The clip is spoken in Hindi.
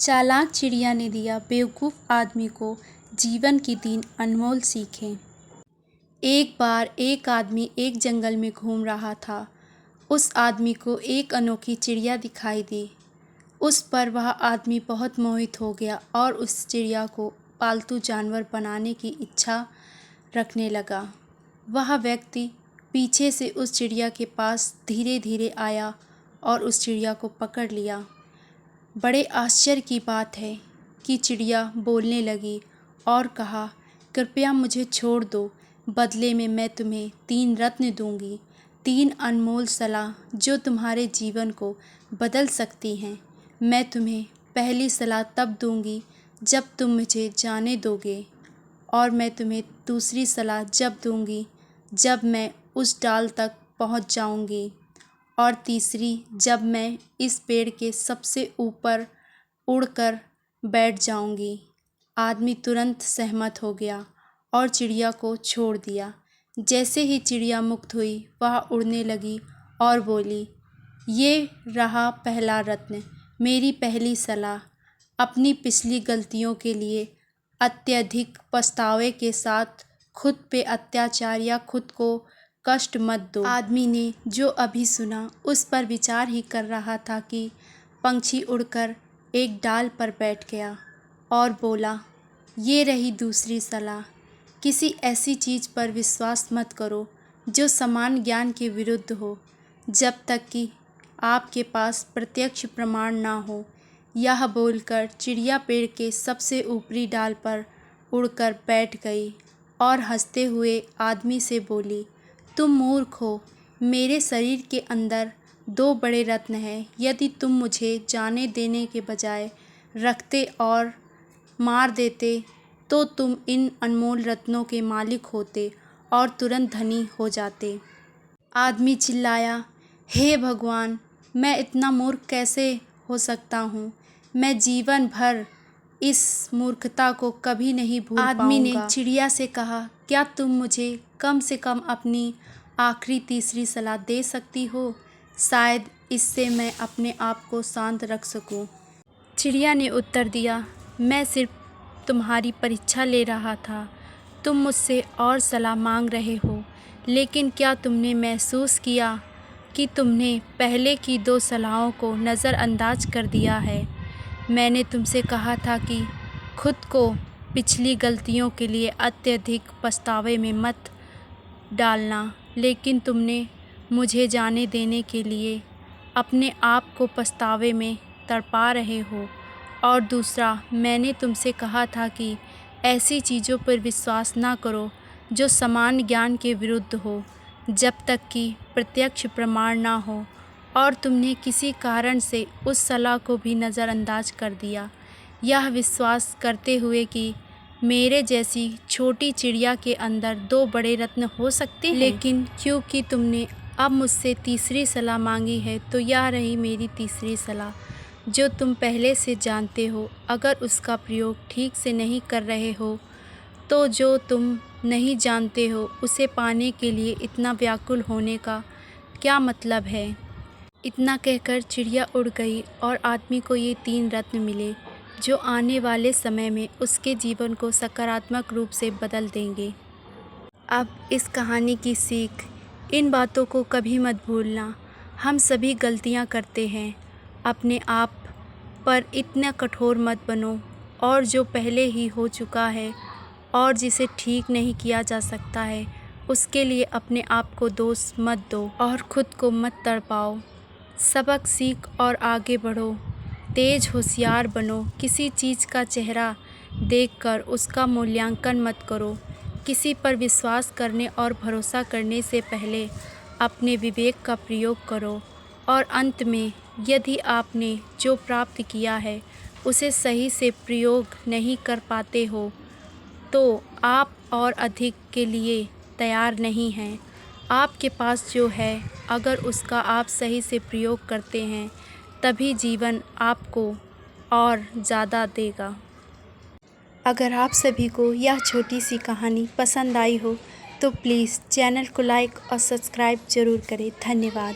चालाक चिड़िया ने दिया बेवकूफ़ आदमी को जीवन की 3 अनमोल सीखें। एक बार एक आदमी एक जंगल में घूम रहा था। उस आदमी को एक अनोखी चिड़िया दिखाई दी। उस पर वह आदमी बहुत मोहित हो गया और उस चिड़िया को पालतू जानवर बनाने की इच्छा रखने लगा। वह व्यक्ति पीछे से उस चिड़िया के पास धीरे धीरे आया और उस चिड़िया को पकड़ लिया। बड़े आश्चर्य की बात है कि चिड़िया बोलने लगी और कहा, कृपया मुझे छोड़ दो, बदले में मैं तुम्हें 3 रत्न दूंगी, 3 अनमोल सलाह जो तुम्हारे जीवन को बदल सकती हैं। मैं तुम्हें पहली सलाह तब दूंगी जब तुम मुझे जाने दोगे, और मैं तुम्हें दूसरी सलाह जब दूंगी जब मैं उस डाल तक पहुंच जाऊंगी, और तीसरी जब मैं इस पेड़ के सबसे ऊपर उड़कर बैठ जाऊंगी। आदमी तुरंत सहमत हो गया और चिड़िया को छोड़ दिया। जैसे ही चिड़िया मुक्त हुई वह उड़ने लगी और बोली, ये रहा पहला रत्न, मेरी पहली सलाह। अपनी पिछली गलतियों के लिए अत्यधिक पछतावे के साथ खुद पे अत्याचार या खुद को कष्ट मत दो। आदमी ने जो अभी सुना उस पर विचार ही कर रहा था कि पंछी उड़कर एक डाल पर बैठ गया और बोला, ये रही दूसरी सलाह। किसी ऐसी चीज़ पर विश्वास मत करो जो समान ज्ञान के विरुद्ध हो, जब तक कि आपके पास प्रत्यक्ष प्रमाण ना हो। यह बोलकर चिड़िया पेड़ के सबसे ऊपरी डाल पर उड़कर बैठ गई और हंसते हुए आदमी से बोली, तुम मूर्ख हो, मेरे शरीर के अंदर 2 बड़े रत्न हैं। यदि तुम मुझे जाने देने के बजाय रखते और मार देते तो तुम इन अनमोल रत्नों के मालिक होते और तुरंत धनी हो जाते। आदमी चिल्लाया, हे भगवान, मैं इतना मूर्ख कैसे हो सकता हूँ? मैं जीवन भर इस मूर्खता को कभी नहीं भूल पाऊंगा। आदमी ने चिड़िया से कहा, क्या तुम मुझे कम से कम अपनी आखिरी तीसरी सलाह दे सकती हो? शायद इससे मैं अपने आप को शांत रख सकूं। चिड़िया ने उत्तर दिया, मैं सिर्फ तुम्हारी परीक्षा ले रहा था। तुम मुझसे और सलाह मांग रहे हो, लेकिन क्या तुमने महसूस किया कि तुमने पहले की 2 सलाहों को नज़रअंदाज कर दिया है? मैंने तुमसे कहा था कि खुद को पिछली गलतियों के लिए अत्यधिक पछतावे में मत डालना, लेकिन तुमने मुझे जाने देने के लिए अपने आप को पछतावे में तड़पा रहे हो। और दूसरा, मैंने तुमसे कहा था कि ऐसी चीज़ों पर विश्वास ना करो जो समान ज्ञान के विरुद्ध हो, जब तक कि प्रत्यक्ष प्रमाण ना हो, और तुमने किसी कारण से उस सलाह को भी नज़रअंदाज कर दिया, यह विश्वास करते हुए कि मेरे जैसी छोटी चिड़िया के अंदर 2 बड़े रत्न हो सकते हैं। लेकिन क्योंकि तुमने अब मुझसे तीसरी सलाह मांगी है, तो यह रही मेरी तीसरी सलाह, जो तुम पहले से जानते हो। अगर उसका प्रयोग ठीक से नहीं कर रहे हो, तो जो तुम नहीं जानते हो उसे पाने के लिए इतना व्याकुल होने का क्या मतलब है? इतना कहकर चिड़िया उड़ गई और आदमी को ये 3 रत्न मिले, जो आने वाले समय में उसके जीवन को सकारात्मक रूप से बदल देंगे। अब इस कहानी की सीख, इन बातों को कभी मत भूलना। हम सभी गलतियां करते हैं। अपने आप पर इतना कठोर मत बनो, और जो पहले ही हो चुका है और जिसे ठीक नहीं किया जा सकता है, उसके लिए अपने आप को दोष मत दो और खुद को मत तड़पाओ। सबक सीख और आगे बढ़ो। तेज होशियार बनो। किसी चीज़ का चेहरा देखकर उसका मूल्यांकन मत करो। किसी पर विश्वास करने और भरोसा करने से पहले अपने विवेक का प्रयोग करो। और अंत में, यदि आपने जो प्राप्त किया है उसे सही से प्रयोग नहीं कर पाते हो, तो आप और अधिक के लिए तैयार नहीं हैं। आपके पास जो है, अगर उसका आप सही से प्रयोग करते हैं, तभी जीवन आपको और ज़्यादा देगा। अगर आप सभी को यह छोटी सी कहानी पसंद आई हो, तो प्लीज़ चैनल को लाइक और सब्सक्राइब ज़रूर करें। धन्यवाद।